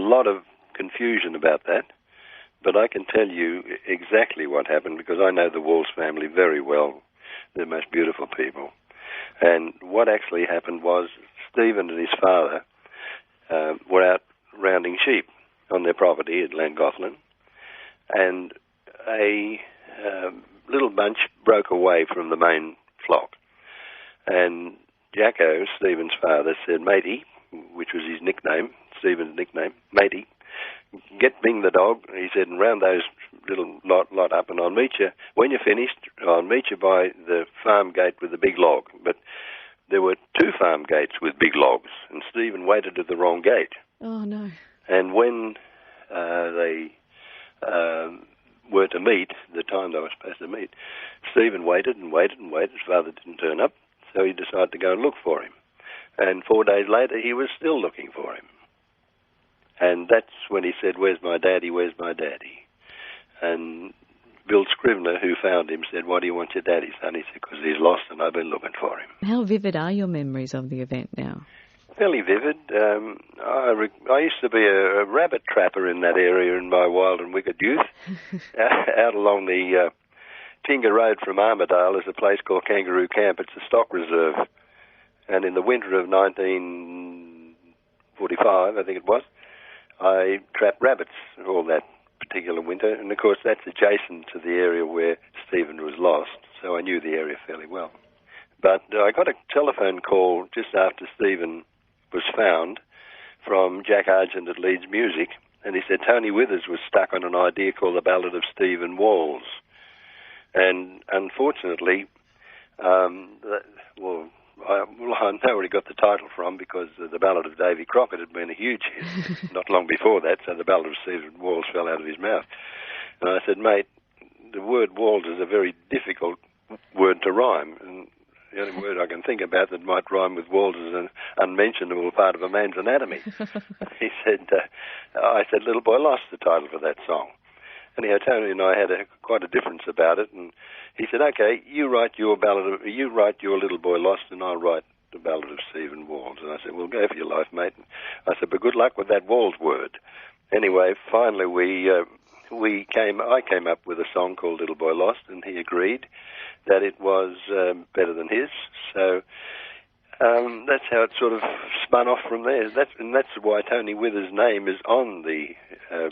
lot of confusion about that, but I can tell you exactly what happened because I know the Walls family very well. They're the most beautiful people. And what actually happened was Stephen and his father were out rounding sheep on their property at Llangollen, and a little bunch broke away from the main flock. And Jacko, Stephen's father, said, "Matey," which was his nickname, Stephen's nickname, "Matey, bring the dog," he said, "and round those little lot up, and I'll meet you, when you're finished, I'll meet you by the farm gate with the big log." But there were two farm gates with big logs, and Stephen waited at the wrong gate. Oh, no. And when they were to meet, the time they were supposed to meet, Stephen waited and waited and waited. His father didn't turn up, so he decided to go and look for him. And 4 days later, he was still looking for him. And that's when he said, "Where's my daddy, where's my daddy?" And Bill Scrivener, who found him, said, "Why do you want your daddy, son?" He said, "Because he's lost and I've been looking for him." How vivid are your memories of the event now? Fairly vivid. I used to be a rabbit trapper in that area in my wild and wicked youth. Out along the Tinga Road from Armidale is a place called Kangaroo Camp. It's a stock reserve. And in the winter of 1945, I think it was, I trapped rabbits all that particular winter. And, of course, that's adjacent to the area where Stephen was lost, so I knew the area fairly well. But I got a telephone call just after Stephen was found from Jack Argent at Leeds Music, and he said Tony Withers was stuck on an idea called The Ballad of Stephen Walls. And unfortunately, I know where he got the title from because The Ballad of Davy Crockett had been a huge hit not long before that, so The Ballad of Stephen Walls fell out of his mouth. And I said, "Mate, the word Walls is a very difficult word to rhyme, and the only word I can think about that might rhyme with walls is an unmentionable part of a man's anatomy." He said, I said, "Little Boy Lost," the title for that song. Anyhow, Tony and I had quite a difference about it, and he said, "Okay, you write your Little Boy Lost, and I'll write The Ballad of Stephen Walls." And I said, "Well, go for your life, mate." I said, "But good luck with that Walls word." Anyway, finally I came up with a song called Little Boy Lost, and he agreed that it was better than his. So that's how it sort of spun off from there. That's why Tony Withers' name is on the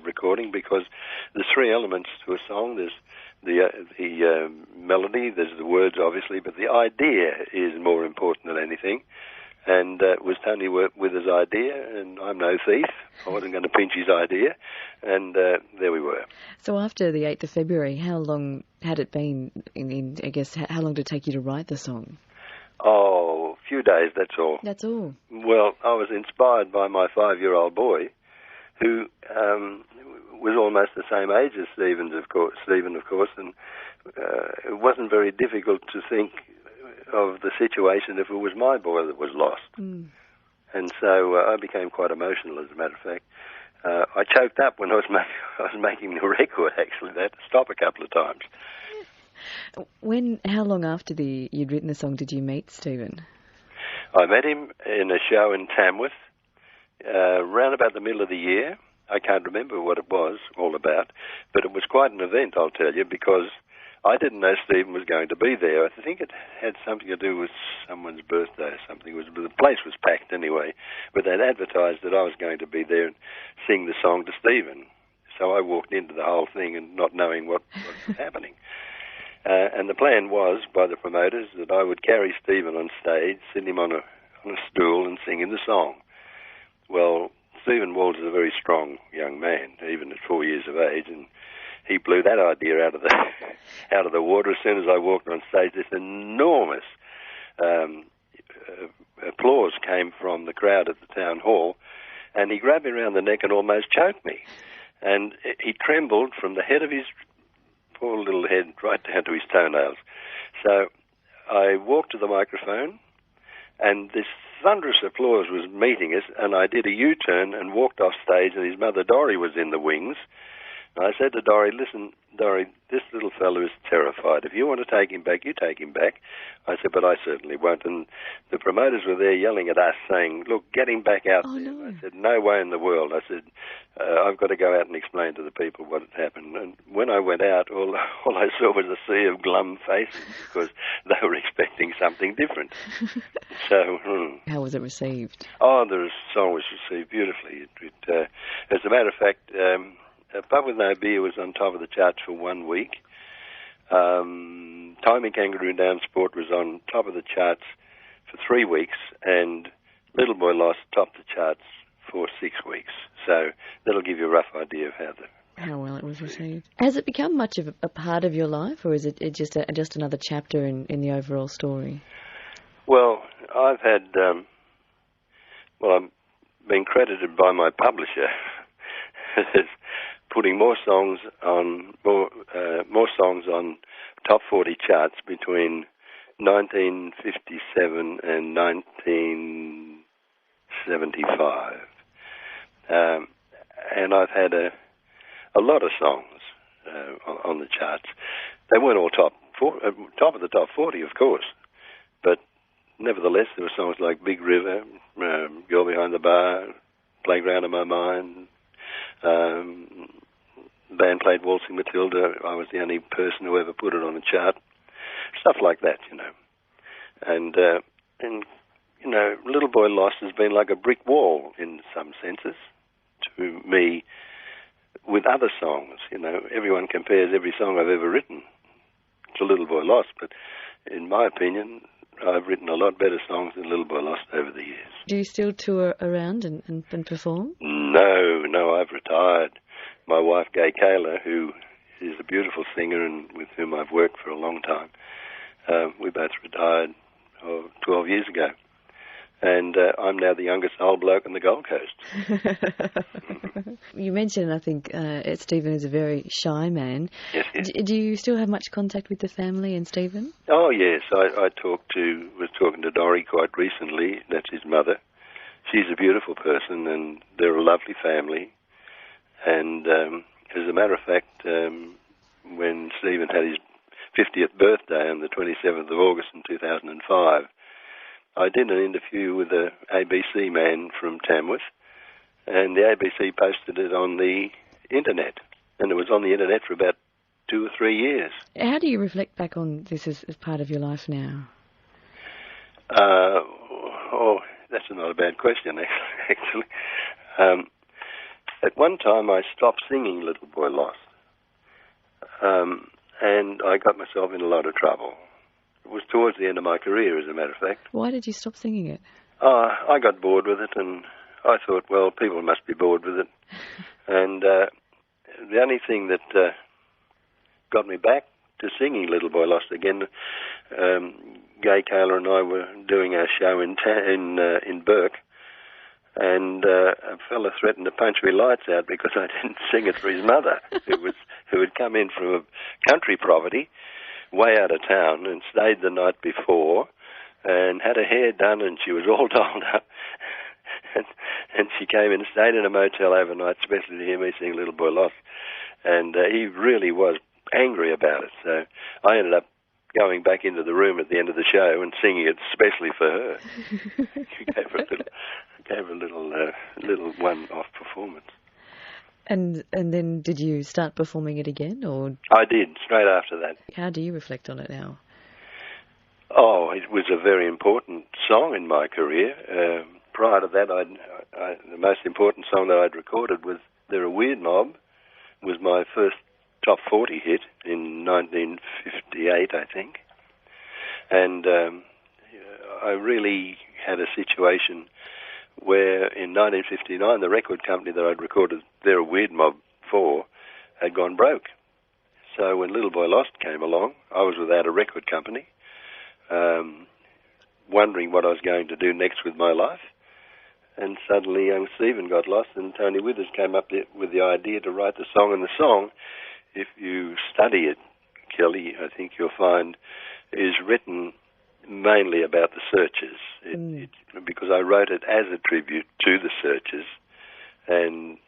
recording, because there's three elements to a song. There's the melody, there's the words, obviously, but the idea is more important than anything. And it was Tony Withers' idea, and I'm no thief. I wasn't going to pinch his idea, and there we were. So after the 8th of February, how long had it been, how long did it take you to write the song? Oh, a few days, that's all. That's all? Well, I was inspired by my 5-year-old boy, who was almost the same age as Stephen, of course, and it wasn't very difficult to think of the situation if it was my boy that was lost. Mm. And so I became quite emotional, as a matter of fact. I choked up when I was making the record, actually. They had to stop a couple of times. How long after you'd written the song did you meet Stephen? I met him in a show in Tamworth, round about the middle of the year. I can't remember what it was all about, but it was quite an event, I'll tell you, because I didn't know Stephen was going to be there. I think it had something to do with someone's birthday or something. The place was packed anyway, but they'd advertised that I was going to be there and sing the song to Stephen. So I walked into the whole thing and not knowing what was happening. And the plan was, by the promoters, that I would carry Stephen on stage, sit him on a stool and sing him the song. Well, Stephen Walls is a very strong young man, even at 4 years of age, and he blew that idea out of the water as soon as I walked on stage. This enormous applause came from the crowd at the town hall, and he grabbed me around the neck and almost choked me. And he trembled from the head of his poor little head right down to his toenails. So I walked to the microphone, and this thunderous applause was meeting us, and I did a U-turn and walked off stage, and his mother Dorrie was in the wings. I said to Dorrie, listen, Dorrie, this little fella is terrified. If you want to take him back, you take him back. I said, but I certainly won't. And the promoters were there yelling at us, saying, look, get him back out there. No. I said, no way in the world. I said, I've got to go out and explain to the people what had happened. And when I went out, all I saw was a sea of glum faces because they were expecting something different. So, How was it received? Oh, the song was received beautifully. As a matter of fact, Pub With No Beer was on top of the charts for 1 week. Timing Kangaroo Down Sport was on top of the charts for 3 weeks, and Little Boy Lost topped the charts for 6 weeks. So that'll give you a rough idea of how well it was received. Has it become much of a part of your life, or is it just another chapter in the overall story? Well, I've had, I've been credited by my publisher as putting more songs on top 40 charts between 1957 and 1975. And I've had a lot of songs on the charts. They weren't all top of the top 40, of course, but nevertheless, there were songs like Big River, Girl Behind the Bar, Playground of My Mind. The band played Waltzing Matilda. I was the only person who ever put it on a chart. Stuff like that, you know. And you know, Little Boy Lost has been like a brick wall in some senses to me with other songs. You know, everyone compares every song I've ever written to Little Boy Lost, but in my opinion, I've written a lot better songs than Little Boy Lost over the years. Do you still tour around and perform? No, I've retired. My wife, Gay Kaler, who is a beautiful singer and with whom I've worked for a long time, we both retired 12 years ago. And I'm now the youngest old bloke in the Gold Coast. You mentioned, I think, Stephen is a very shy man. Yes. Do you still have much contact with the family and Stephen? Oh, yes. I was talking to Dorrie quite recently. That's his mother. She's a beautiful person, and they're a lovely family. And as a matter of fact, when Stephen had his 50th birthday on the 27th of August in 2005, I did an interview with an ABC man from Tamworth, and the ABC posted it on the internet, and it was on the internet for about 2 or 3 years. How do you reflect back on this as part of your life now? That's not a bad question, actually. At one time, I stopped singing Little Boy Lost, and I got myself in a lot of trouble. It was towards the end of my career, as a matter of fact. Why did you stop singing it? I got bored with it, and I thought, well, people must be bored with it. And the only thing that got me back to singing Little Boy Lost again, Gay Kaler and I were doing our show in Burke, and a fella threatened to punch me lights out because I didn't sing it for his mother, who had come in from a country property way out of town and stayed the night before and had her hair done, and she was all dolled up. and she came in and stayed in a motel overnight, especially to hear me sing Little Boy Lost. And he really was angry about it. So I ended up going back into the room at the end of the show and singing it especially for her. gave her a little one-off performance. And then did you start performing it again, or? I did, straight after that. How do you reflect on it now? Oh, it was a very important song in my career. Prior to that, the most important song that I'd recorded was They're a Weird Mob, was my first top 40 hit in 1958, I think. And I really had a situation where in 1959 the record company that I'd recorded They're a Weird Mob for had gone broke. So when Little Boy Lost came along, I was without a record company, wondering what I was going to do next with my life. And suddenly young Stephen got lost, and Tony Withers came up with the idea to write the song. And the song, if you study it, Kelly, I think you'll find, is written mainly about the Searchers, because I wrote it as a tribute to the Searchers, and